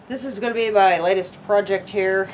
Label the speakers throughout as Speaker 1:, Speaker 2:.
Speaker 1: This is going to be my latest project here,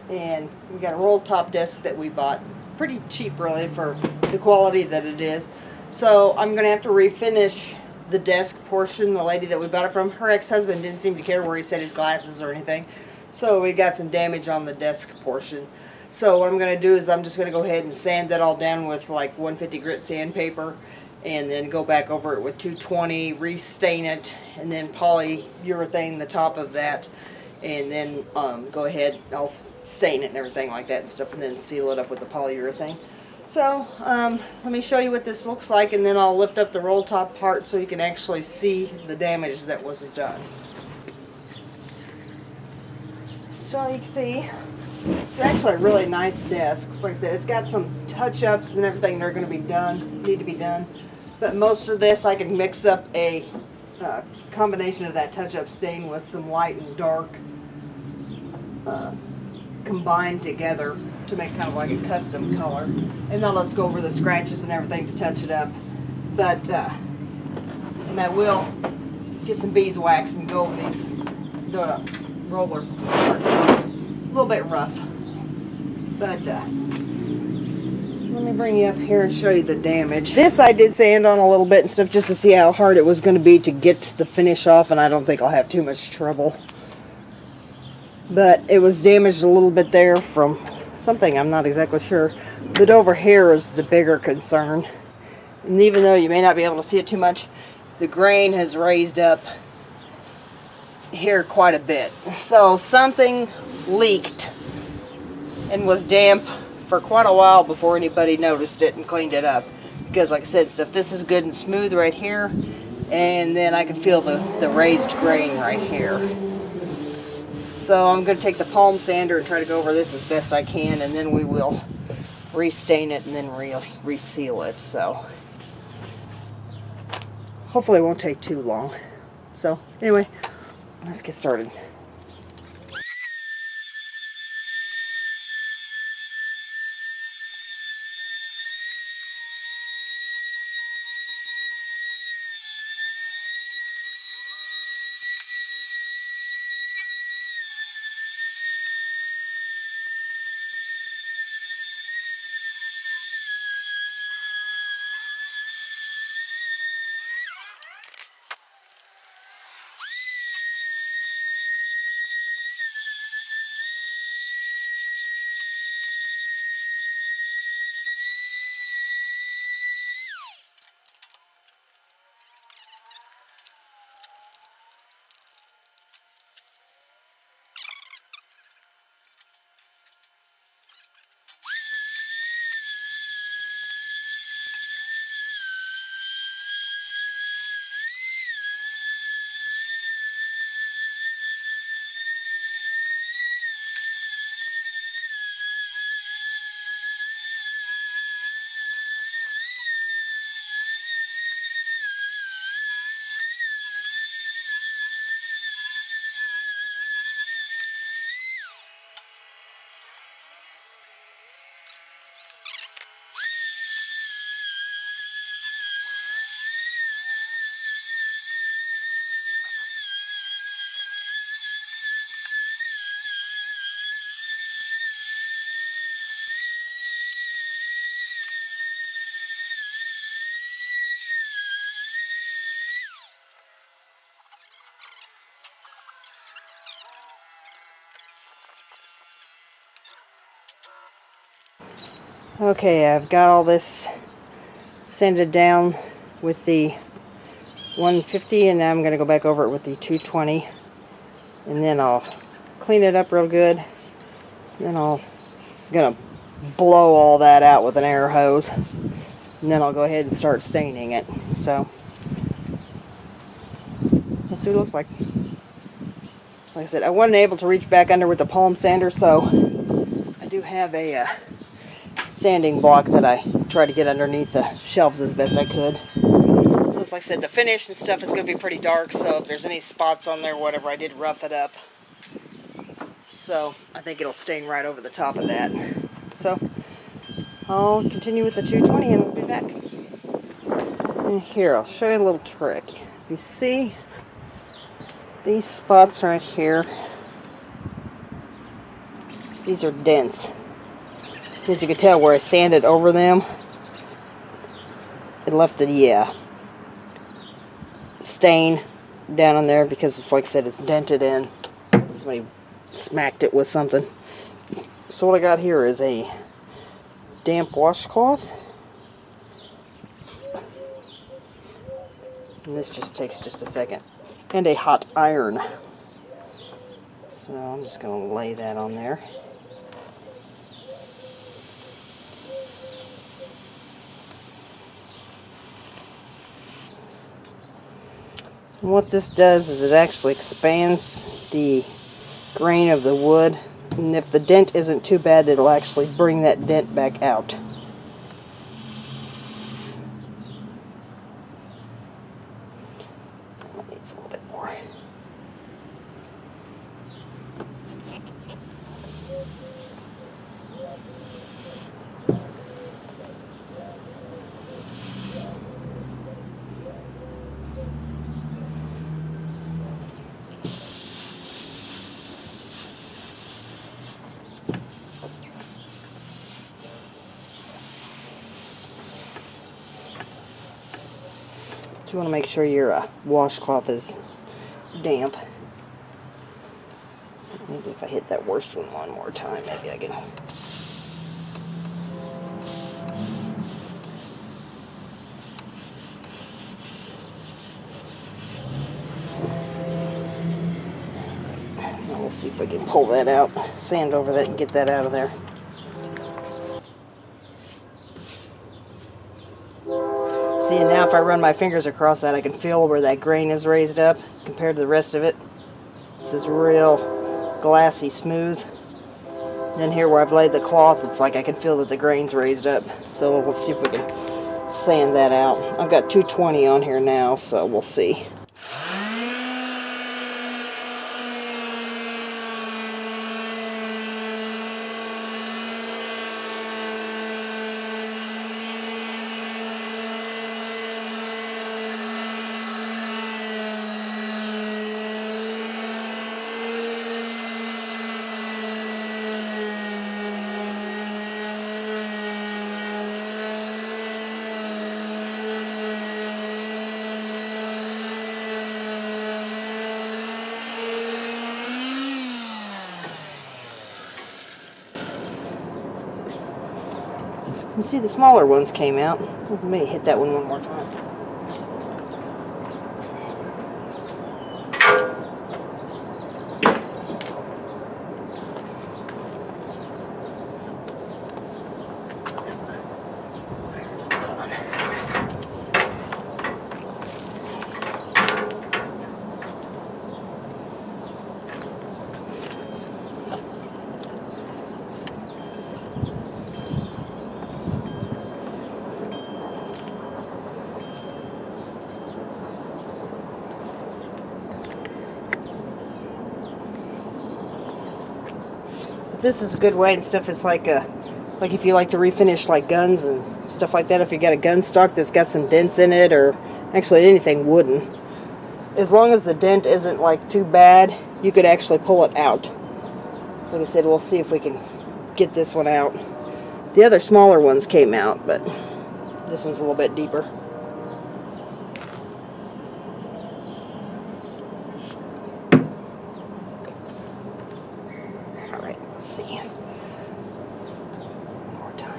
Speaker 1: and we got a roll-top desk that we bought pretty cheap really for the quality that it is. So I'm going to have to refinish the desk portion. The lady that we bought it from, her ex-husband didn't seem to care where he set his glasses or anything, so we got some damage on the desk portion. So what I'm going to do is I'm just going to go ahead and sand that all down with like 150 grit sandpaper, and then go back over it with 220, restain it, and then polyurethane the top of that, and then go ahead, I'll stain it and everything like that and stuff, and then seal it up with the polyurethane. So let me show you what this looks like, and then I'll lift up the roll top part so you can actually see the damage that was done. So you can see it's actually a really nice desk. Like I said, it's got some touch-ups and everything that are going to be done, need to be done. But most of this I can mix up a combination of that touch-up stain with some light and dark combined together to make kind of like a custom color. And then let's go over the scratches and everything to touch it up. But and I will get some beeswax and go over the roller part. A little bit rough. But let me bring you up here and show you the damage. This I did sand on a little bit and stuff just to see how hard it was going to be to get the finish off, and I don't think I'll have too much trouble. But it was damaged a little bit there from something, I'm not exactly sure. But over here is the bigger concern. And even though you may not be able to see it too much, the grain has raised up here quite a bit. So something leaked and was damp for quite a while before anybody noticed it and cleaned it up. Because like I said, stuff, this is good and smooth right here, and then I can feel the raised grain right here. So I'm going to take the palm sander and try to go over this as best I can, and then we will restain it and then reseal it. So hopefully it won't take too long. So anyway, let's get started. Okay, I've got all this sanded down with the 150, and now I'm going to go back over it with the 220, and then I'll clean it up real good. Then I'm going to blow all that out with an air hose, and then I'll go ahead and start staining it. So let's see what it looks like. Like I said, I wasn't able to reach back under with the palm sander, so I do have a sanding block that I tried to get underneath the shelves as best I could. So it's like I said, the finish and stuff is going to be pretty dark, so if there's any spots on there, whatever, I did rough it up. So I think it'll stain right over the top of that. So I'll continue with the 220 and we'll be back. And here, I'll show you a little trick. You see These spots right here, these are dents. As you can tell where I sanded over them, it left the stain down in there because it's, like I said, it's dented in. Somebody smacked it with something. So what I got here is a damp washcloth. And this just takes just a second. And a hot iron. So I'm just going to lay that on there. And what this does is it actually expands the grain of the wood. And if the dent isn't too bad, it'll actually bring that dent back out. Needs a little bit more. You want to make sure your washcloth is damp. Maybe if I hit that worst one more time, maybe I can. Now we'll see if we can pull that out, sand over that, and get that out of there. See, and now if I run my fingers across that, I can feel where that grain is raised up compared to the rest of it. This is real glassy smooth. Then here where I've laid the cloth, it's like I can feel that the grain's raised up. So we'll see if we can sand that out. I've got 220 on here now, so we'll see. You see the smaller ones came out. We may hit that one more time. This is a good way and stuff. It's like if you like to refinish like guns and stuff like that. If you got a gun stock that's got some dents in it, or actually anything wooden, as long as the dent isn't like too bad, you could actually pull it out. So like I said, we'll see if we can get this one out. The other smaller ones came out, but this one's a little bit deeper. Let's see. One more time.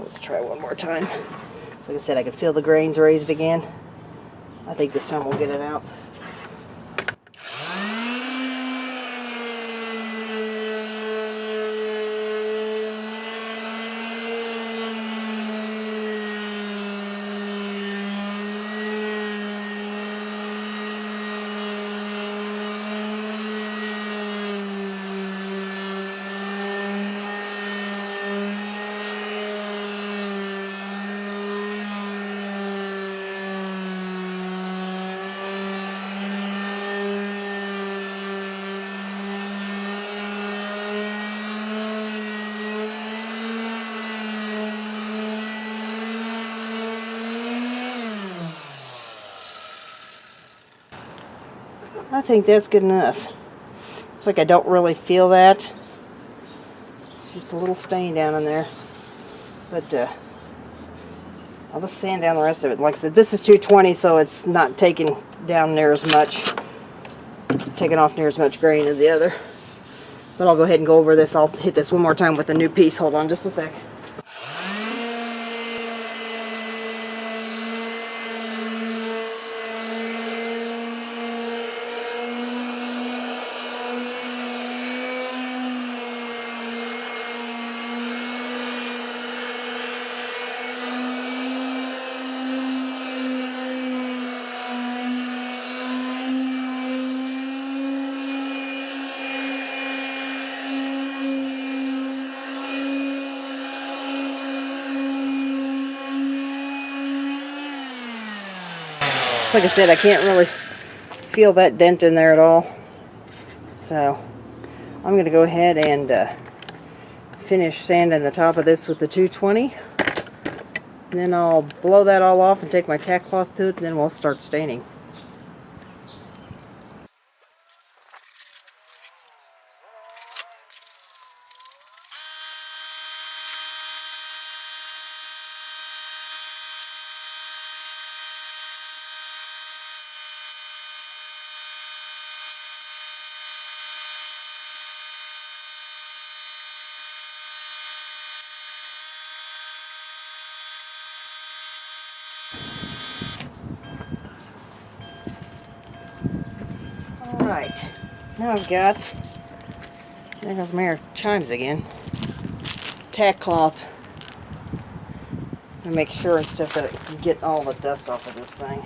Speaker 1: Let's try one more time. Like I said, I can feel the grains raised again. I think this time we'll get it out. I think that's good enough. It's like I don't really feel that. Just a little stain down in there. But I'll just sand down the rest of it. Like I said, this is 220, so it's not taking down near as much, taking off near as much grain as the other. But I'll go ahead and go over this. I'll hit this one more time with a new piece. Hold on just a sec. Like I said, I can't really feel that dent in there at all. So I'm going to go ahead and finish sanding the top of this with the 220. And then I'll blow that all off and take my tack cloth to it, and then we'll start staining. Alright, now I've got, there goes my chimes again, tack cloth. And make sure and stuff that it can get all the dust off of this thing.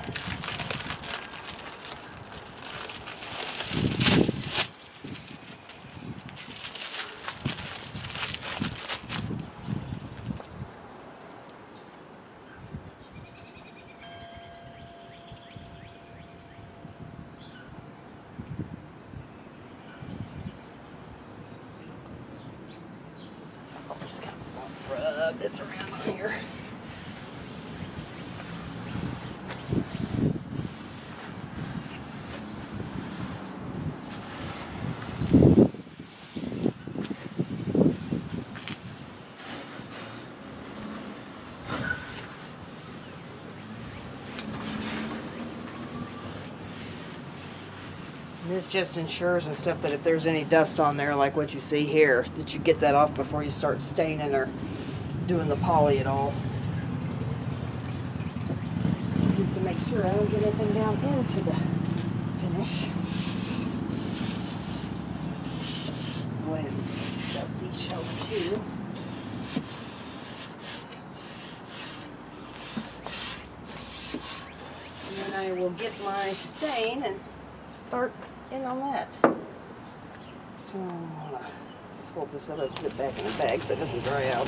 Speaker 1: Just kind of rub this around on here. This just ensures and stuff that if there's any dust on there, like what you see here, that you get that off before you start staining or doing the poly at all. Just to make sure I don't get anything down into the finish. Go ahead and dust these shelves too. And then I will get my stain and start in on that. So I'm going to fold this up and put it back in the bag so it doesn't dry out.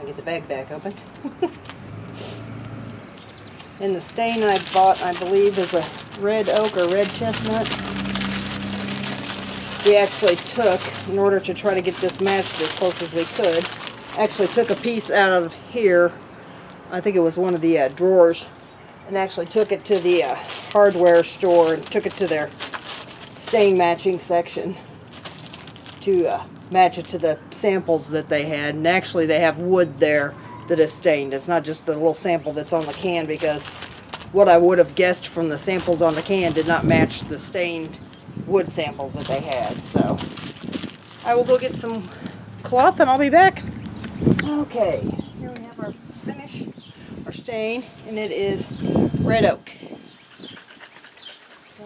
Speaker 1: I get the bag back open. And the stain I bought, I believe, is a red oak or red chestnut. We actually took, in order to try to get this matched as close as we could, actually took a piece out of here. I think it was one of the drawers, and actually took it to the hardware store and took it to their stain matching section to match it to the samples that they had. And actually they have wood there that is stained. It's not just the little sample that's on the can, because what I would have guessed from the samples on the can did not match the stained wood samples that they had. So I will go get some cloth and I'll be back. Okay, here we have our finish, our stain, and it is red oak. So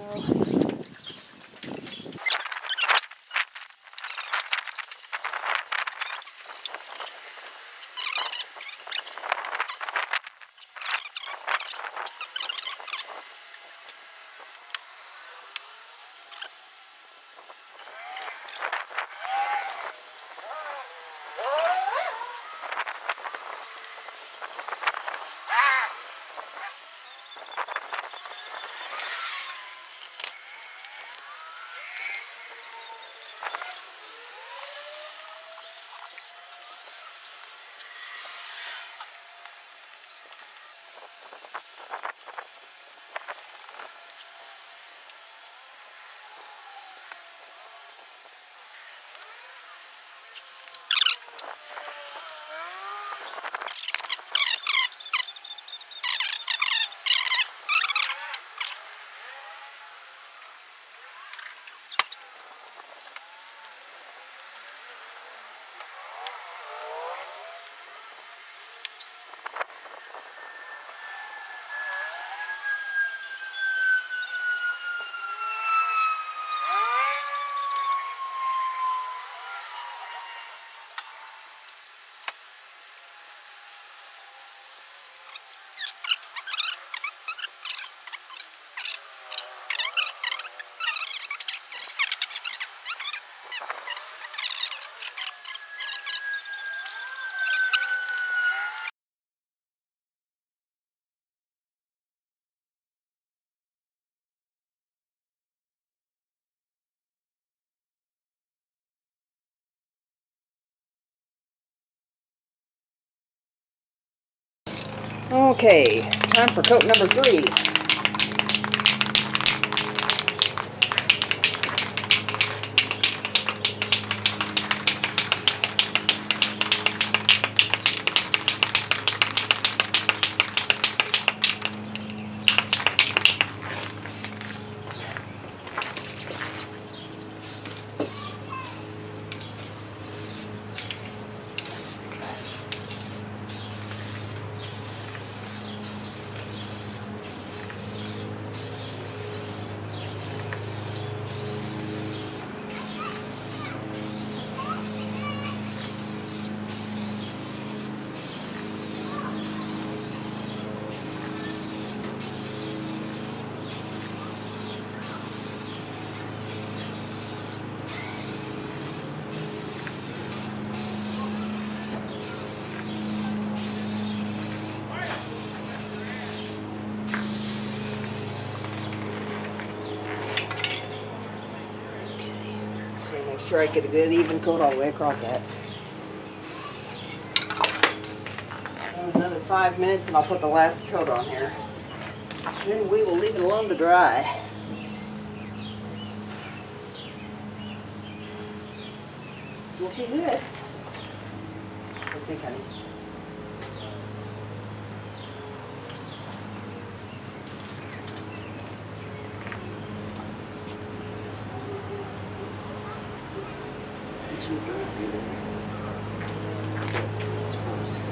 Speaker 1: okay, time for coat number 3. So make sure I get a good even coat all the way across that. Another 5 minutes and I'll put the last coat on here. Then we will leave it alone to dry. It's looking good. What do you think, honey? Let's probably just